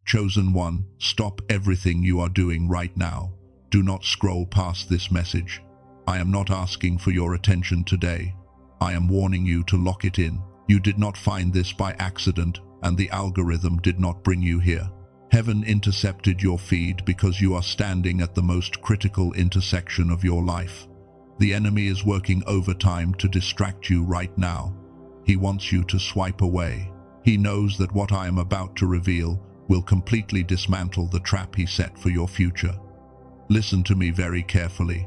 Chosen one, stop everything you are doing right now. Do not scroll past this message. I am not asking for your attention today. I am warning you to lock it in. You did not find this by accident, and the algorithm did not bring you here. Heaven intercepted your feed because you are standing at the most critical intersection of your life. The enemy is working overtime to distract you right now. He wants you to swipe away. He knows that what I am about to reveal will completely dismantle the trap he set for your future. Listen to me very carefully.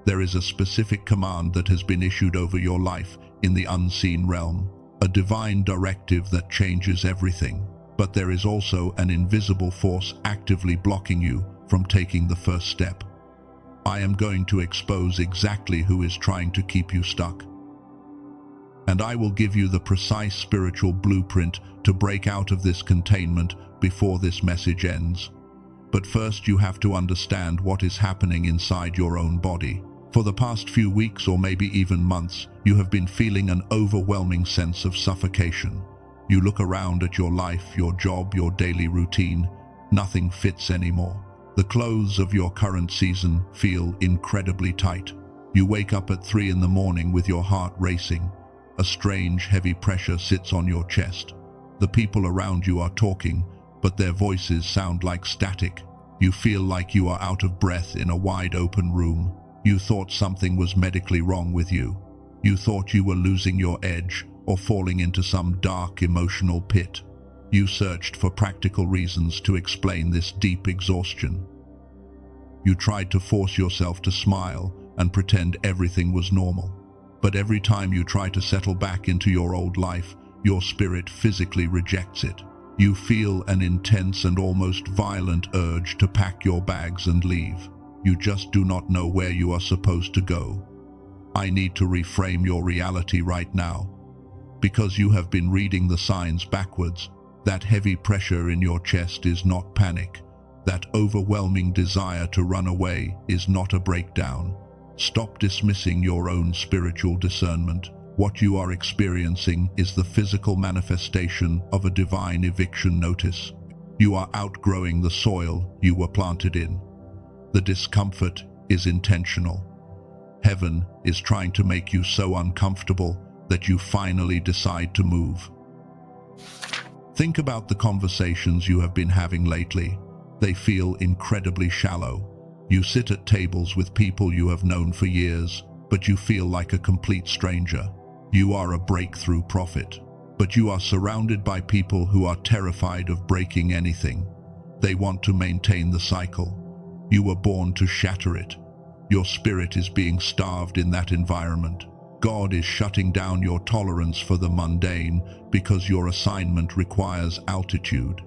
There is a specific command that has been issued over your life in the unseen realm, a divine directive that changes everything. But there is also an invisible force actively blocking you from taking the first step. I am going to expose exactly who is trying to keep you stuck. And I will give you the precise spiritual blueprint to break out of this containment before this message ends. But first you have to understand what is happening inside your own body. For the past few weeks or maybe even months, you have been feeling an overwhelming sense of suffocation. You look around at your life, your job, your daily routine. Nothing fits anymore. The clothes of your current season feel incredibly tight. You wake up at 3 in the morning with your heart racing. A strange, heavy pressure sits on your chest. The people around you are talking, but their voices sound like static. You feel like you are out of breath in a wide-open room. You thought something was medically wrong with you. You thought you were losing your edge or falling into some dark emotional pit. You searched for practical reasons to explain this deep exhaustion. You tried to force yourself to smile and pretend everything was normal. But every time you try to settle back into your old life, your spirit physically rejects it. You feel an intense and almost violent urge to pack your bags and leave. You just do not know where you are supposed to go. I need to reframe your reality right now. Because you have been reading the signs backwards, that heavy pressure in your chest is not panic. That overwhelming desire to run away is not a breakdown. Stop dismissing your own spiritual discernment. What you are experiencing is the physical manifestation of a divine eviction notice. You are outgrowing the soil you were planted in. The discomfort is intentional. Heaven is trying to make you so uncomfortable that you finally decide to move. Think about the conversations you have been having lately. They feel incredibly shallow. You sit at tables with people you have known for years, but you feel like a complete stranger. You are a breakthrough prophet, but you are surrounded by people who are terrified of breaking anything. They want to maintain the cycle. You were born to shatter it. Your spirit is being starved in that environment. God is shutting down your tolerance for the mundane because your assignment requires altitude.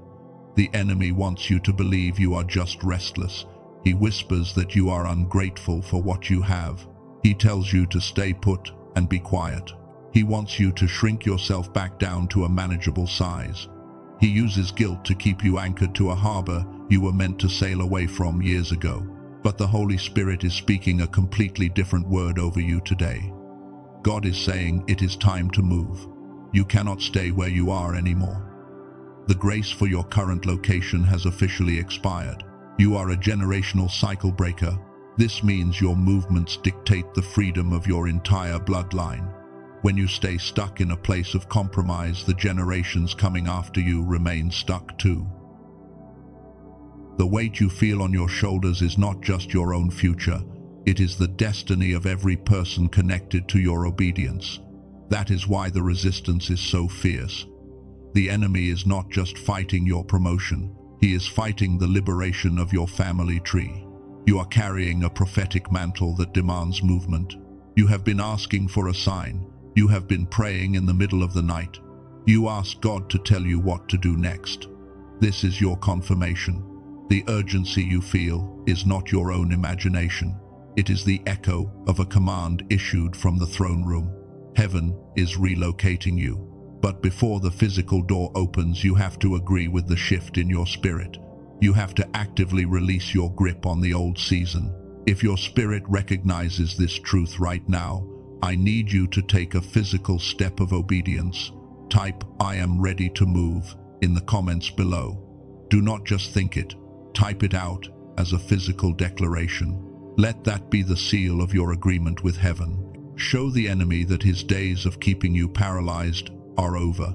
The enemy wants you to believe you are just restless. He whispers that you are ungrateful for what you have. He tells you to stay put and be quiet. He wants you to shrink yourself back down to a manageable size. He uses guilt to keep you anchored to a harbor you were meant to sail away from years ago. But the Holy Spirit is speaking a completely different word over you today. God is saying it is time to move. You cannot stay where you are anymore. The grace for your current location has officially expired. You are a generational cycle breaker. This means your movements dictate the freedom of your entire bloodline. When you stay stuck in a place of compromise, the generations coming after you remain stuck too. The weight you feel on your shoulders is not just your own future. It is the destiny of every person connected to your obedience. That is why the resistance is so fierce. The enemy is not just fighting your promotion. He is fighting the liberation of your family tree. You are carrying a prophetic mantle that demands movement. You have been asking for a sign. You have been praying in the middle of the night. You ask God to tell you what to do next. This is your confirmation. The urgency you feel is not your own imagination. It is the echo of a command issued from the throne room. Heaven is relocating you. But before the physical door opens, you have to agree with the shift in your spirit. You have to actively release your grip on the old season. If your spirit recognizes this truth right now, I need you to take a physical step of obedience. Type "I am ready to move" in the comments below. Do not just think it. Type it out as a physical declaration. Let that be the seal of your agreement with heaven. Show the enemy that his days of keeping you paralyzed are over.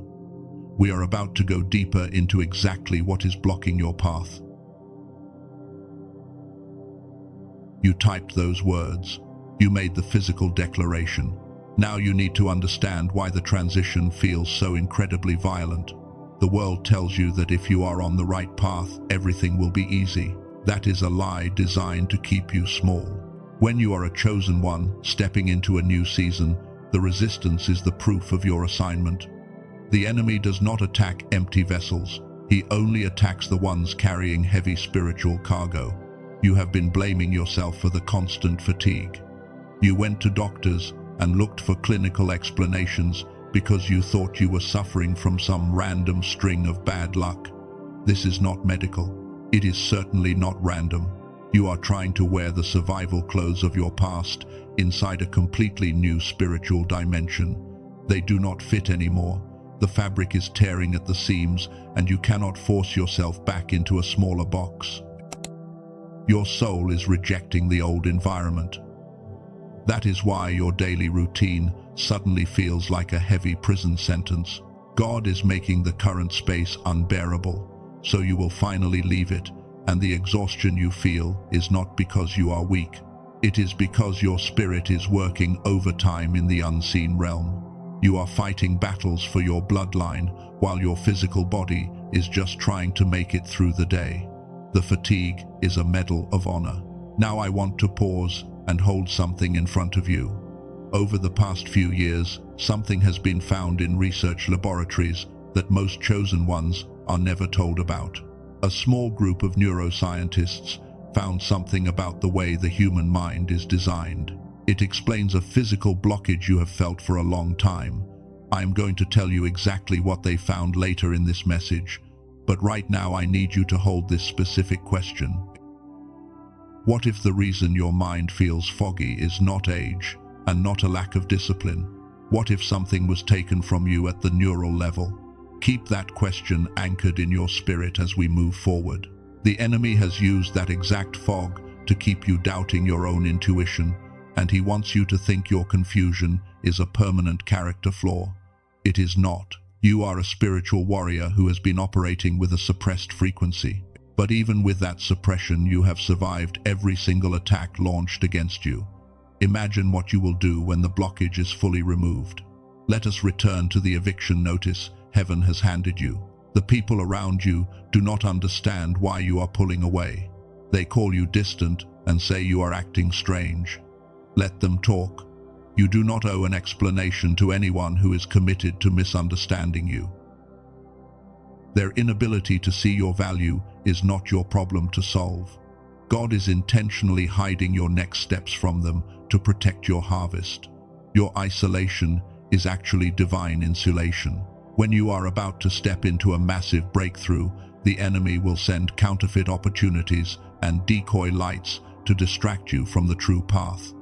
We are about to go deeper into exactly what is blocking your path. You typed those words. You made the physical declaration. Now you need to understand why the transition feels so incredibly violent. The world tells you that if you are on the right path, everything will be easy. That is a lie designed to keep you small. When you are a chosen one, stepping into a new season, the resistance is the proof of your assignment. The enemy does not attack empty vessels. He only attacks the ones carrying heavy spiritual cargo. You have been blaming yourself for the constant fatigue. You went to doctors and looked for clinical explanations because you thought you were suffering from some random string of bad luck. This is not medical. It is certainly not random. You are trying to wear the survival clothes of your past inside a completely new spiritual dimension. They do not fit anymore. The fabric is tearing at the seams, and you cannot force yourself back into a smaller box. Your soul is rejecting the old environment. That is why your daily routine suddenly feels like a heavy prison sentence. God is making the current space unbearable, so you will finally leave it, and the exhaustion you feel is not because you are weak. It is because your spirit is working overtime in the unseen realm. You are fighting battles for your bloodline, while your physical body is just trying to make it through the day. The fatigue is a medal of honor. Now I want to pause and hold something in front of you. Over the past few years, something has been found in research laboratories that most chosen ones are never told about. A small group of neuroscientists found something about the way the human mind is designed. It explains a physical blockage you have felt for a long time. I am going to tell you exactly what they found later in this message, but right now I need you to hold this specific question. What if the reason your mind feels foggy is not age and not a lack of discipline? What if something was taken from you at the neural level? Keep that question anchored in your spirit as we move forward. The enemy has used that exact fog to keep you doubting your own intuition, and he wants you to think your confusion is a permanent character flaw. It is not. You are a spiritual warrior who has been operating with a suppressed frequency. But even with that suppression, you have survived every single attack launched against you. Imagine what you will do when the blockage is fully removed. Let us return to the eviction notice heaven has handed you. The people around you do not understand why you are pulling away. They call you distant and say you are acting strange. Let them talk. You do not owe an explanation to anyone who is committed to misunderstanding you. Their inability to see your value is not your problem to solve. God is intentionally hiding your next steps from them to protect your harvest. Your isolation is actually divine insulation. When you are about to step into a massive breakthrough, the enemy will send counterfeit opportunities and decoy lights to distract you from the true path.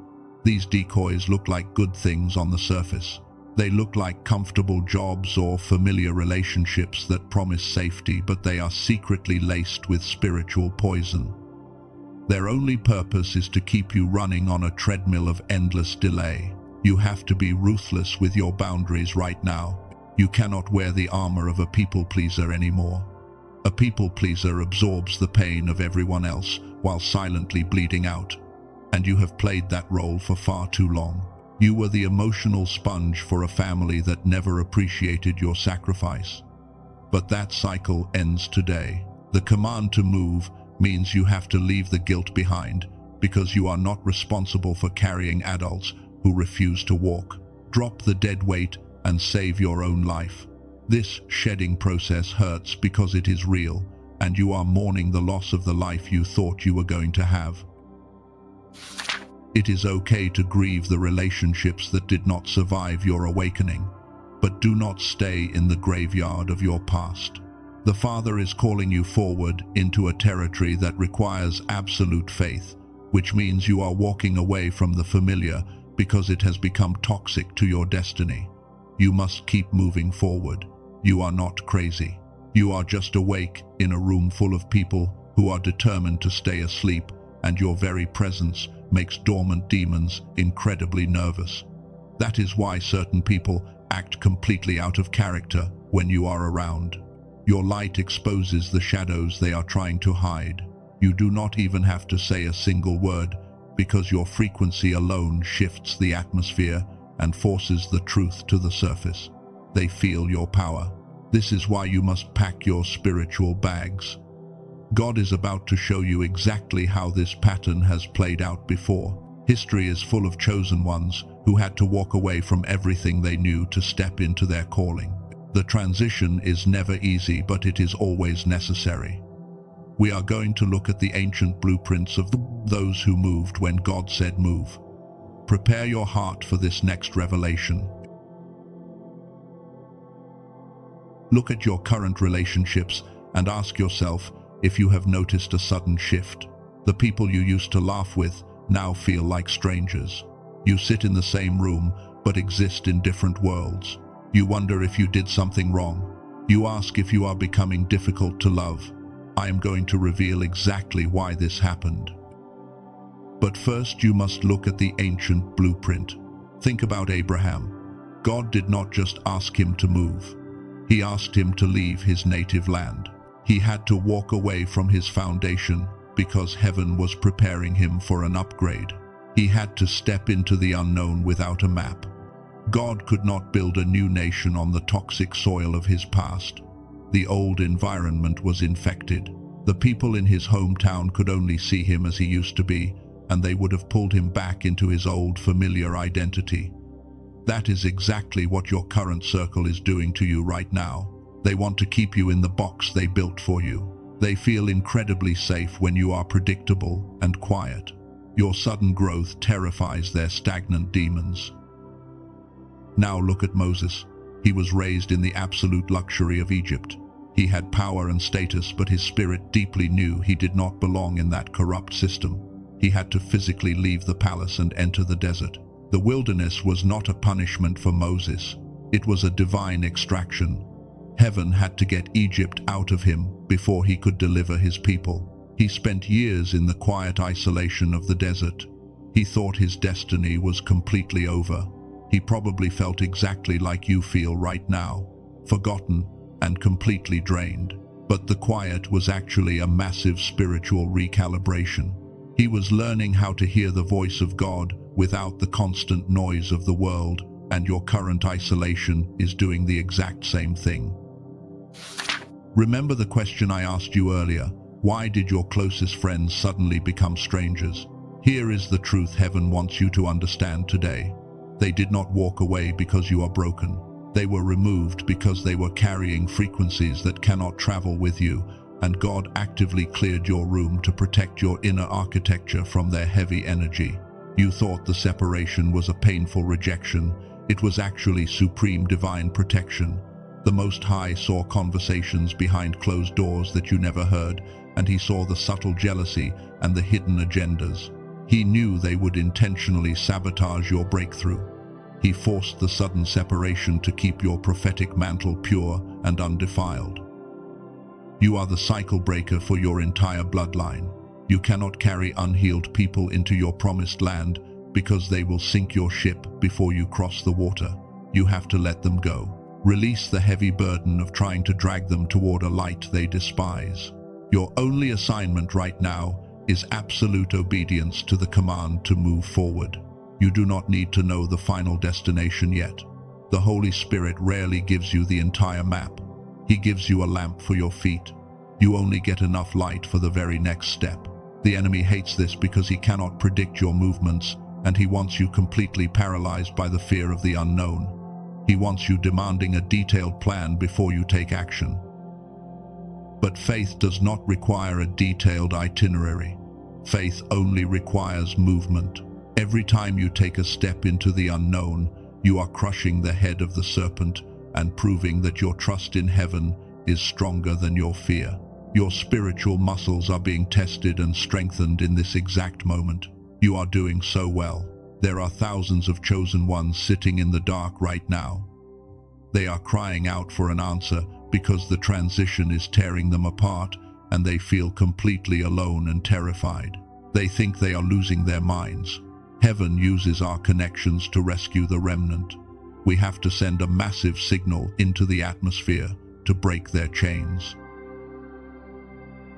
These decoys look like good things on the surface. They look like comfortable jobs or familiar relationships that promise safety, but they are secretly laced with spiritual poison. Their only purpose is to keep you running on a treadmill of endless delay. You have to be ruthless with your boundaries right now. You cannot wear the armor of a people pleaser anymore. A people pleaser absorbs the pain of everyone else while silently bleeding out. And you have played that role for far too long. You were the emotional sponge for a family that never appreciated your sacrifice. But that cycle ends today. The command to move means you have to leave the guilt behind, because you are not responsible for carrying adults who refuse to walk. Drop the dead weight and save your own life. This shedding process hurts because it is real, and you are mourning the loss of the life you thought you were going to have. It is okay to grieve the relationships that did not survive your awakening, but do not stay in the graveyard of your past. The Father is calling you forward into a territory that requires absolute faith, which means you are walking away from the familiar because it has become toxic to your destiny. You must keep moving forward. You are not crazy. You are just awake in a room full of people who are determined to stay asleep, and your very presence makes dormant demons incredibly nervous. That is why certain people act completely out of character when you are around. Your light exposes the shadows they are trying to hide. You do not even have to say a single word, because your frequency alone shifts the atmosphere and forces the truth to the surface. They feel your power. This is why you must pack your spiritual bags. God is about to show you exactly how this pattern has played out before. History is full of chosen ones who had to walk away from everything they knew to step into their calling. The transition is never easy, but it is always necessary. We are going to look at the ancient blueprints of those who moved when God said move. Prepare your heart for this next revelation. Look at your current relationships and ask yourself if you have noticed a sudden shift. The people you used to laugh with now feel like strangers. You sit in the same room but exist in different worlds. You wonder if you did something wrong. You ask if you are becoming difficult to love. I am going to reveal exactly why this happened. But first you must look at the ancient blueprint. Think about Abraham. God did not just ask him to move. He asked him to leave his native land. He had to walk away from his foundation because heaven was preparing him for an upgrade. He had to step into the unknown without a map. God could not build a new nation on the toxic soil of his past. The old environment was infected. The people in his hometown could only see him as he used to be, and they would have pulled him back into his old familiar identity. That is exactly what your current circle is doing to you right now. They want to keep you in the box they built for you. They feel incredibly safe when you are predictable and quiet. Your sudden growth terrifies their stagnant demons. Now look at Moses. He was raised in the absolute luxury of Egypt. He had power and status, but his spirit deeply knew he did not belong in that corrupt system. He had to physically leave the palace and enter the desert. The wilderness was not a punishment for Moses. It was a divine extraction. Heaven had to get Egypt out of him before he could deliver his people. He spent years in the quiet isolation of the desert. He thought his destiny was completely over. He probably felt exactly like you feel right now, forgotten and completely drained. But the quiet was actually a massive spiritual recalibration. He was learning how to hear the voice of God without the constant noise of the world, and your current isolation is doing the exact same thing. Remember the question I asked you earlier: why did your closest friends suddenly become strangers? Here is the truth heaven wants you to understand today. They did not walk away because you are broken. They were removed because they were carrying frequencies that cannot travel with you, and God actively cleared your room to protect your inner architecture from their heavy energy. You thought the separation was a painful rejection. It was actually supreme divine protection. The Most High saw conversations behind closed doors that you never heard, and he saw the subtle jealousy and the hidden agendas. He knew they would intentionally sabotage your breakthrough. He forced the sudden separation to keep your prophetic mantle pure and undefiled. You are the cycle breaker for your entire bloodline. You cannot carry unhealed people into your promised land because they will sink your ship before you cross the water. You have to let them go. Release the heavy burden of trying to drag them toward a light they despise. Your only assignment right now is absolute obedience to the command to move forward. You do not need to know the final destination yet. The Holy Spirit rarely gives you the entire map. He gives you a lamp for your feet. You only get enough light for the very next step. The enemy hates this because he cannot predict your movements, and he wants you completely paralyzed by the fear of the unknown. He wants you demanding a detailed plan before you take action. But faith does not require a detailed itinerary. Faith only requires movement. Every time you take a step into the unknown, you are crushing the head of the serpent and proving that your trust in heaven is stronger than your fear. Your spiritual muscles are being tested and strengthened in this exact moment. You are doing so well. There are thousands of chosen ones sitting in the dark right now. They are crying out for an answer because the transition is tearing them apart and they feel completely alone and terrified. They think they are losing their minds. Heaven uses our connections to rescue the remnant. We have to send a massive signal into the atmosphere to break their chains.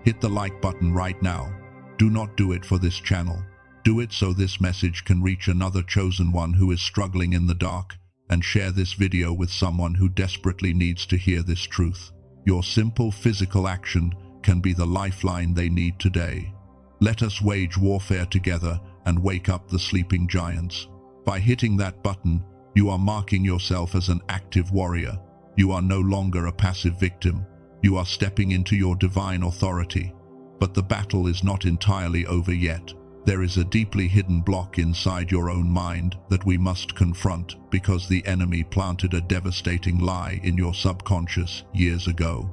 Hit the like button right now. Do not do it for this channel. Do it so this message can reach another chosen one who is struggling in the dark, and share this video with someone who desperately needs to hear this truth. Your simple physical action can be the lifeline they need today. Let us wage warfare together and wake up the sleeping giants. By hitting that button, you are marking yourself as an active warrior. You are no longer a passive victim. You are stepping into your divine authority. But the battle is not entirely over yet. There is a deeply hidden block inside your own mind that we must confront because the enemy planted a devastating lie in your subconscious years ago.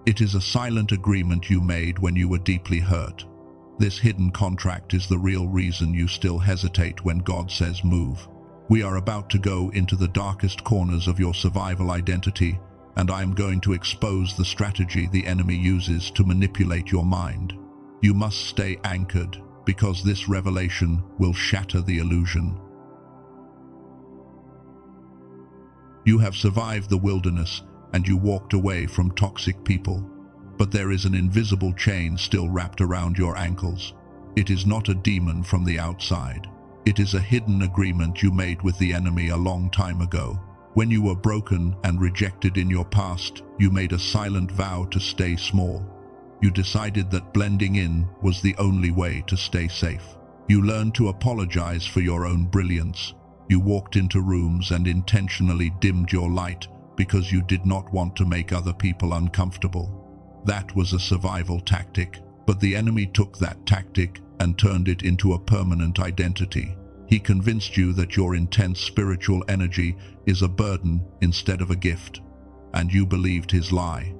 It is a silent agreement you made when you were deeply hurt. This hidden contract is the real reason you still hesitate when God says move. We are about to go into the darkest corners of your survival identity, and I am going to expose the strategy the enemy uses to manipulate your mind. You must stay anchored, because this revelation will shatter the illusion. You have survived the wilderness, and you walked away from toxic people. But there is an invisible chain still wrapped around your ankles. It is not a demon from the outside. It is a hidden agreement you made with the enemy a long time ago. When you were broken and rejected in your past, you made a silent vow to stay small. You decided that blending in was the only way to stay safe. You learned to apologize for your own brilliance. You walked into rooms and intentionally dimmed your light because you did not want to make other people uncomfortable. That was a survival tactic, but the enemy took that tactic and turned it into a permanent identity. He convinced you that your intense spiritual energy is a burden instead of a gift, and you believed his lie.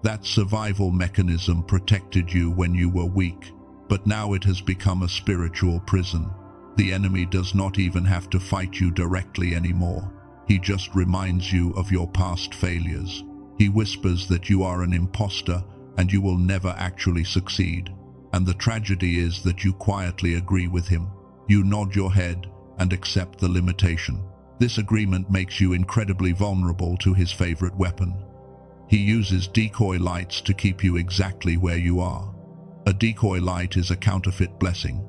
That survival mechanism protected you when you were weak, but now it has become a spiritual prison. The enemy does not even have to fight you directly anymore. He just reminds you of your past failures. He whispers that you are an imposter and you will never actually succeed. And the tragedy is that you quietly agree with him. You nod your head and accept the limitation. This agreement makes you incredibly vulnerable to his favorite weapon. He uses decoy lights to keep you exactly where you are. A decoy light is a counterfeit blessing.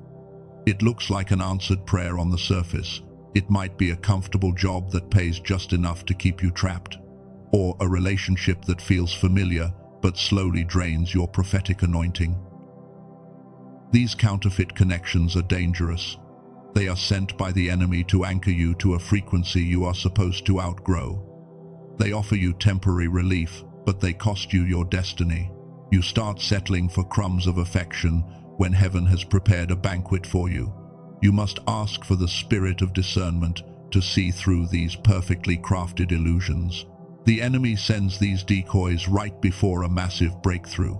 It looks like an answered prayer on the surface. It might be a comfortable job that pays just enough to keep you trapped, or a relationship that feels familiar but slowly drains your prophetic anointing. These counterfeit connections are dangerous. They are sent by the enemy to anchor you to a frequency you are supposed to outgrow. They offer you temporary relief, but they cost you your destiny. You start settling for crumbs of affection when heaven has prepared a banquet for you. You must ask for the spirit of discernment to see through these perfectly crafted illusions. The enemy sends these decoys right before a massive breakthrough.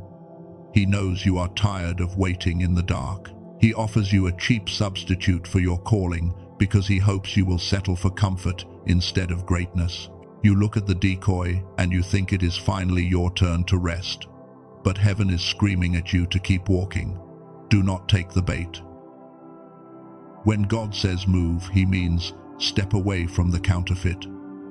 He knows you are tired of waiting in the dark. He offers you a cheap substitute for your calling because he hopes you will settle for comfort instead of greatness. You look at the decoy and you think it is finally your turn to rest. But heaven is screaming at you to keep walking. Do not take the bait. When God says move, he means step away from the counterfeit.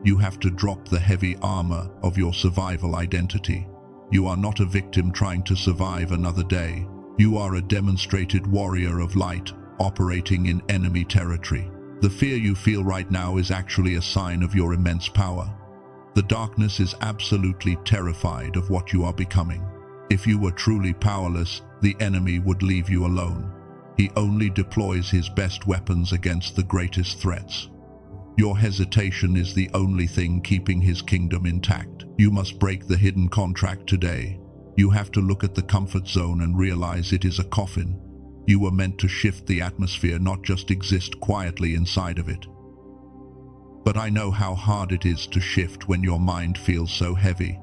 You have to drop the heavy armor of your survival identity. You are not a victim trying to survive another day. You are a demonstrated warrior of light operating in enemy territory. The fear you feel right now is actually a sign of your immense power. The darkness is absolutely terrified of what you are becoming. If you were truly powerless, the enemy would leave you alone. He only deploys his best weapons against the greatest threats. Your hesitation is the only thing keeping his kingdom intact. You must break the hidden contract today. You have to look at the comfort zone and realize it is a coffin. You were meant to shift the atmosphere, not just exist quietly inside of it. But I know how hard it is to shift when your mind feels so heavy.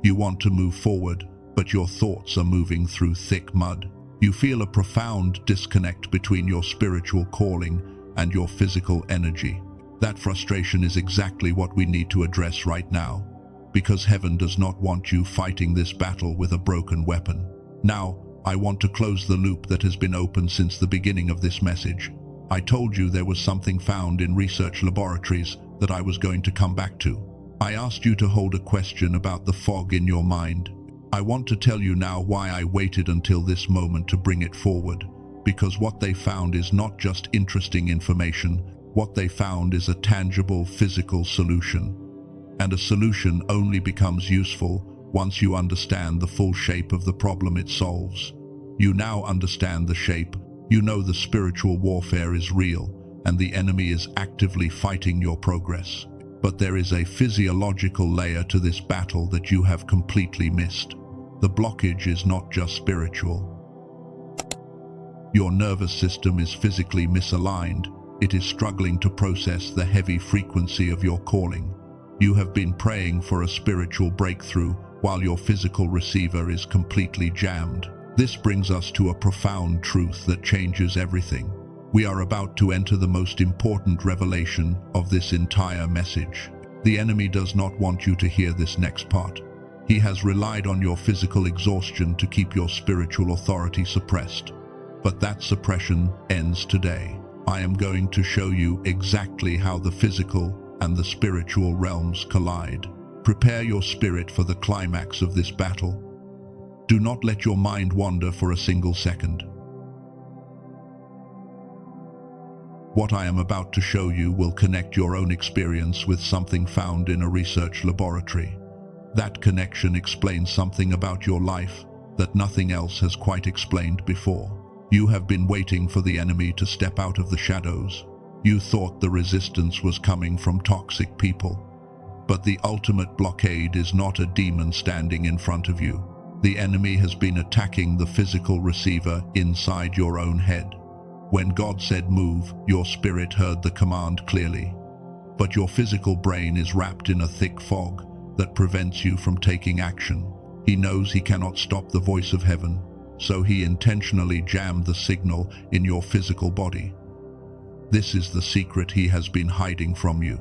You want to move forward, but your thoughts are moving through thick mud. You feel a profound disconnect between your spiritual calling and your physical energy. That frustration is exactly what we need to address right now. because heaven does not want you fighting this battle with a broken weapon. Now, I want to close the loop that has been open since the beginning of this message. I told you there was something found in research laboratories that I was going to come back to. I asked you to hold a question about the fog in your mind. I want to tell you now why I waited until this moment to bring it forward, because what they found is not just interesting information. What they found is a tangible physical solution. And a solution only becomes useful once you understand the full shape of the problem it solves. You now understand the shape. You know the spiritual warfare is real, and the enemy is actively fighting your progress. But there is a physiological layer to this battle that you have completely missed. The blockage is not just spiritual. Your nervous system is physically misaligned. It is struggling to process the heavy frequency of your calling. You have been praying for a spiritual breakthrough while your physical receiver is completely jammed. This brings us to a profound truth that changes everything. We are about to enter the most important revelation of this entire message. The enemy does not want you to hear this next part. He has relied on your physical exhaustion to keep your spiritual authority suppressed. But that suppression ends today. I am going to show you exactly how the physical and the spiritual realms collide. Prepare your spirit for the climax of this battle. Do not let your mind wander for a single second. What I am about to show you will connect your own experience with something found in a research laboratory. That connection explains something about your life that nothing else has quite explained before. You have been waiting for the enemy to step out of the shadows. You thought the resistance was coming from toxic people. But the ultimate blockade is not a demon standing in front of you. The enemy has been attacking the physical receiver inside your own head. When God said move, your spirit heard the command clearly. But your physical brain is wrapped in a thick fog that prevents you from taking action. He knows he cannot stop the voice of heaven, so he intentionally jammed the signal in your physical body. This is the secret he has been hiding from you.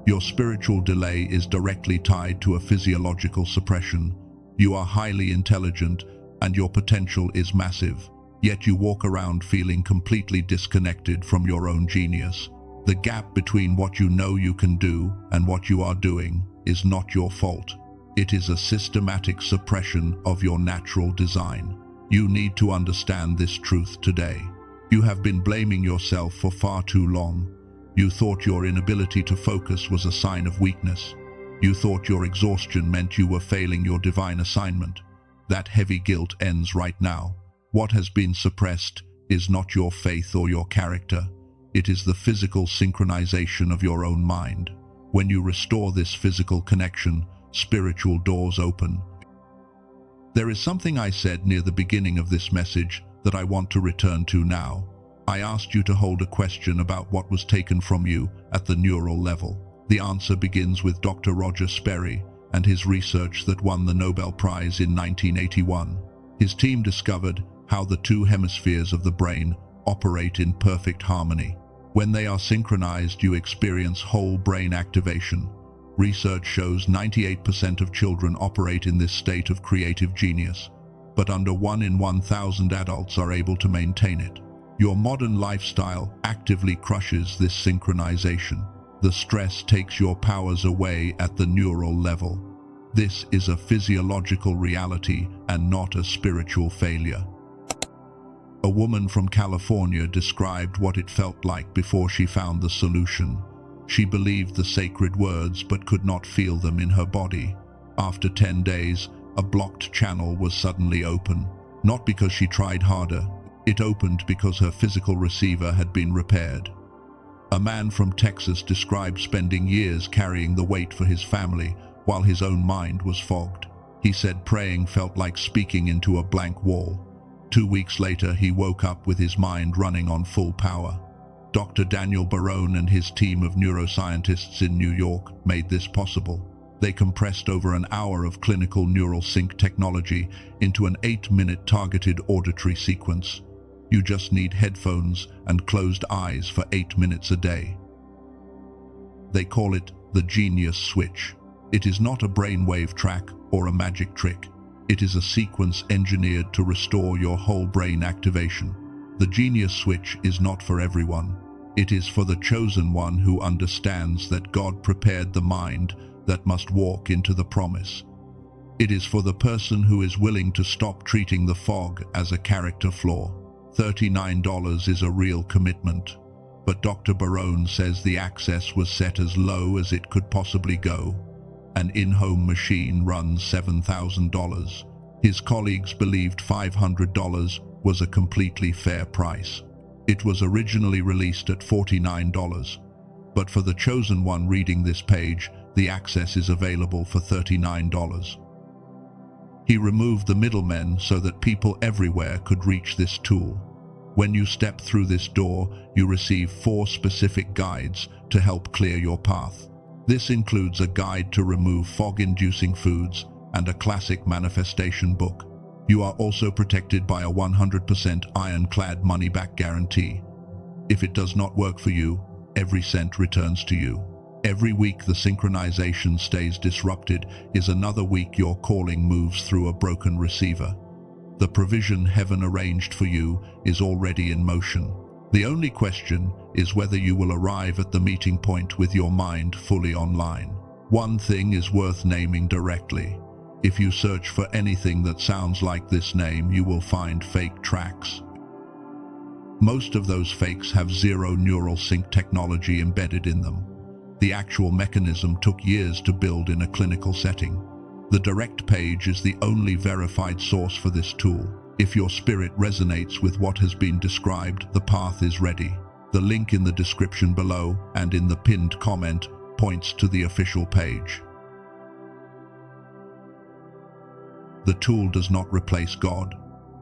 Your spiritual delay is directly tied to a physiological suppression. You are highly intelligent and your potential is massive, yet you walk around feeling completely disconnected from your own genius. The gap between what you know you can do and what you are doing is not your fault. It is a systematic suppression of your natural design. You need to understand this truth today. You have been blaming yourself for far too long. You thought your inability to focus was a sign of weakness. You thought your exhaustion meant you were failing your divine assignment. That heavy guilt ends right now. What has been suppressed is not your faith or your character. It is the physical synchronization of your own mind. When you restore this physical connection, spiritual doors open. There is something I said near the beginning of this message that I want to return to now. I asked you to hold a question about what was taken from you at the neural level. The answer begins with Dr. Roger Sperry and his research that won the Nobel Prize in 1981. His team discovered how the two hemispheres of the brain operate in perfect harmony. When they are synchronized, you experience whole brain activation. Research shows 98% of children operate in this state of creative genius, but under 1 in 1,000 adults are able to maintain it. Your modern lifestyle actively crushes this synchronization. The stress takes your powers away at the neural level. This is a physiological reality and not a spiritual failure. A woman from California described what it felt like before she found the solution. She believed the sacred words but could not feel them in her body. After 10 days, a blocked channel was suddenly open. Not because she tried harder. It opened because her physical receiver had been repaired. A man from Texas described spending years carrying the weight for his family while his own mind was fogged. He said praying felt like speaking into a blank wall. 2 weeks later, he woke up with his mind running on full power. Dr. Daniel Barone and his team of neuroscientists in New York made this possible. They compressed over an hour of clinical neural sync technology into an 8-minute targeted auditory sequence. You just need headphones and closed eyes for 8 minutes a day. They call it the genius switch. It is not a brainwave track or a magic trick. It is a sequence engineered to restore your whole brain activation. The genius switch is not for everyone. It is for the chosen one who understands that God prepared the mind that must walk into the promise. It is for the person who is willing to stop treating the fog as a character flaw. $39 is a real commitment, but Dr. Barone says the access was set as low as it could possibly go. An in-home machine runs $7,000. His colleagues believed $500 was a completely fair price. It was originally released at $49, but for the chosen one reading this page, the access is available for $39. He removed the middlemen so that people everywhere could reach this tool. When you step through this door, you receive 4 specific guides to help clear your path. This includes a guide to remove fog-inducing foods and a classic manifestation book. You are also protected by a 100% ironclad money-back guarantee. If it does not work for you, every cent returns to you. Every week the synchronization stays disrupted is another week your calling moves through a broken receiver. The provision heaven arranged for you is already in motion. The only question is whether you will arrive at the meeting point with your mind fully online. One thing is worth naming directly. If you search for anything that sounds like this name, you will find fake tracks. Most of those fakes have zero neural sync technology embedded in them. The actual mechanism took years to build in a clinical setting. The direct page is the only verified source for this tool. If your spirit resonates with what has been described, the path is ready. The link in the description below and in the pinned comment points to the official page. The tool does not replace God.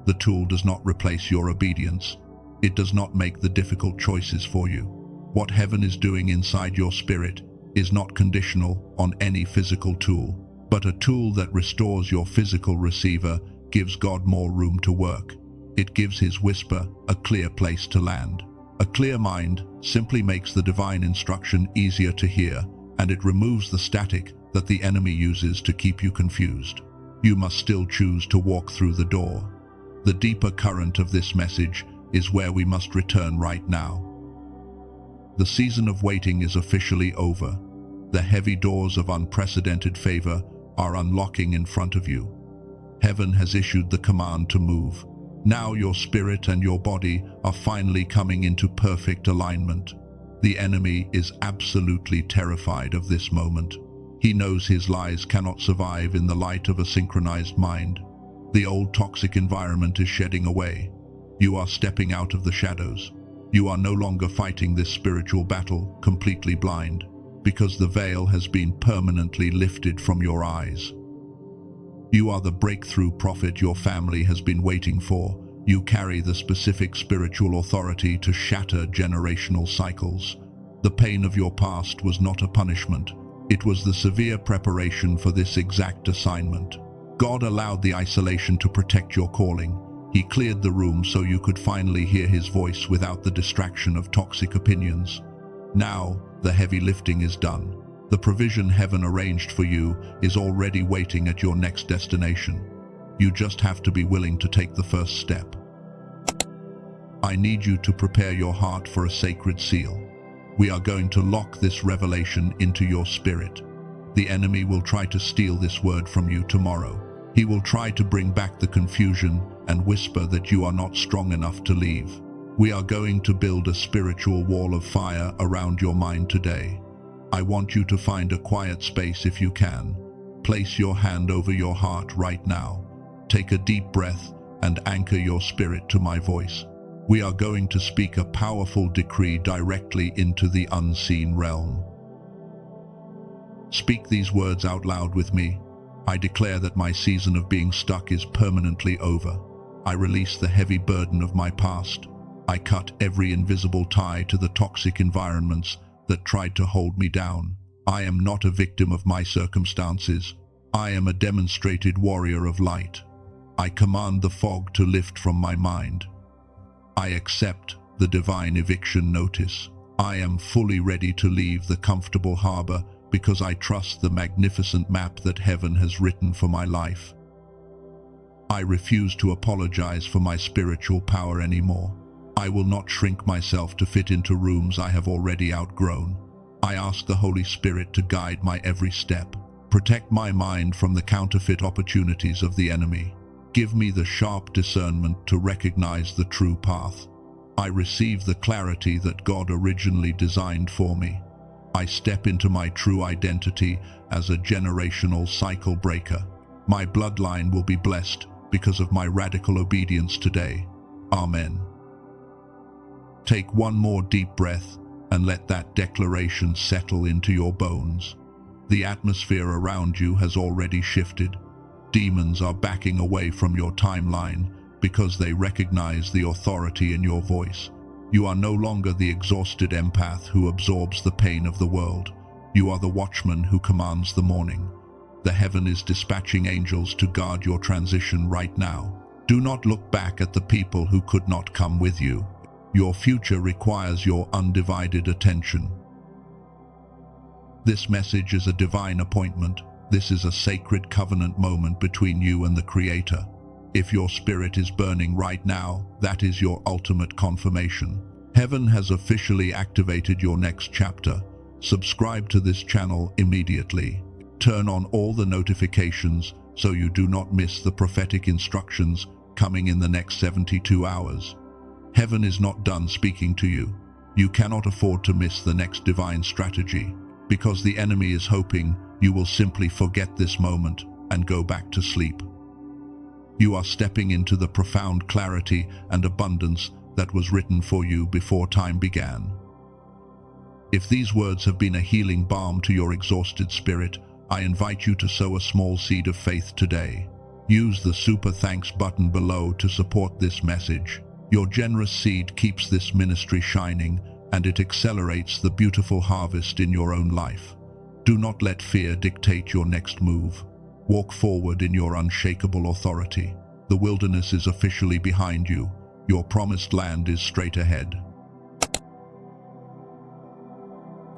The tool does not replace your obedience. It does not make the difficult choices for you. What heaven is doing inside your spirit is not conditional on any physical tool, but a tool that restores your physical receiver gives God more room to work. It gives his whisper a clear place to land. A clear mind simply makes the divine instruction easier to hear, and it removes the static that the enemy uses to keep you confused. You must still choose to walk through the door. The deeper current of this message is where we must return right now. The season of waiting is officially over. The heavy doors of unprecedented favor are unlocking in front of you. Heaven has issued the command to move. Now your spirit and your body are finally coming into perfect alignment. The enemy is absolutely terrified of this moment. He knows his lies cannot survive in the light of a synchronized mind. The old toxic environment is shedding away. You are stepping out of the shadows. You are no longer fighting this spiritual battle completely blind, because the veil has been permanently lifted from your eyes. You are the breakthrough prophet your family has been waiting for. You carry the specific spiritual authority to shatter generational cycles. The pain of your past was not a punishment. It was the severe preparation for this exact assignment. God allowed the isolation to protect your calling. He cleared the room so you could finally hear his voice without the distraction of toxic opinions. Now, the heavy lifting is done. The provision heaven arranged for you is already waiting at your next destination. You just have to be willing to take the first step. I need you to prepare your heart for a sacred seal. We are going to lock this revelation into your spirit. The enemy will try to steal this word from you tomorrow. He will try to bring back the confusion and whisper that you are not strong enough to leave. We are going to build a spiritual wall of fire around your mind today. I want you to find a quiet space if you can. Place your hand over your heart right now. Take a deep breath and anchor your spirit to my voice. We are going to speak a powerful decree directly into the unseen realm. Speak these words out loud with me. I declare that my season of being stuck is permanently over. I release the heavy burden of my past. I cut every invisible tie to the toxic environments that tried to hold me down. I am not a victim of my circumstances. I am a demonstrated warrior of light. I command the fog to lift from my mind. I accept the divine eviction notice. I am fully ready to leave the comfortable harbor because I trust the magnificent map that heaven has written for my life. I refuse to apologize for my spiritual power anymore. I will not shrink myself to fit into rooms I have already outgrown. I ask the Holy Spirit to guide my every step. Protect my mind from the counterfeit opportunities of the enemy. Give me the sharp discernment to recognize the true path. I receive the clarity that God originally designed for me. I step into my true identity as a generational cycle breaker. My bloodline will be blessed because of my radical obedience today. Amen. Take one more deep breath and let that declaration settle into your bones. The atmosphere around you has already shifted. Demons are backing away from your timeline because they recognize the authority in your voice. You are no longer the exhausted empath who absorbs the pain of the world. You are the watchman who commands the morning. The heaven is dispatching angels to guard your transition right now. Do not look back at the people who could not come with you. Your future requires your undivided attention. This message is a divine appointment. This is a sacred covenant moment between you and the Creator. If your spirit is burning right now, that is your ultimate confirmation. Heaven has officially activated your next chapter. Subscribe to this channel immediately. Turn on all the notifications so you do not miss the prophetic instructions coming in the next 72 hours. Heaven is not done speaking to you. You cannot afford to miss the next divine strategy, because the enemy is hoping you will simply forget this moment and go back to sleep. You are stepping into the profound clarity and abundance that was written for you before time began. If these words have been a healing balm to your exhausted spirit, I invite you to sow a small seed of faith today. Use the super thanks button below to support this message. Your generous seed keeps this ministry shining, and it accelerates the beautiful harvest in your own life. Do not let fear dictate your next move. Walk forward in your unshakable authority. The wilderness is officially behind you. Your promised land is straight ahead.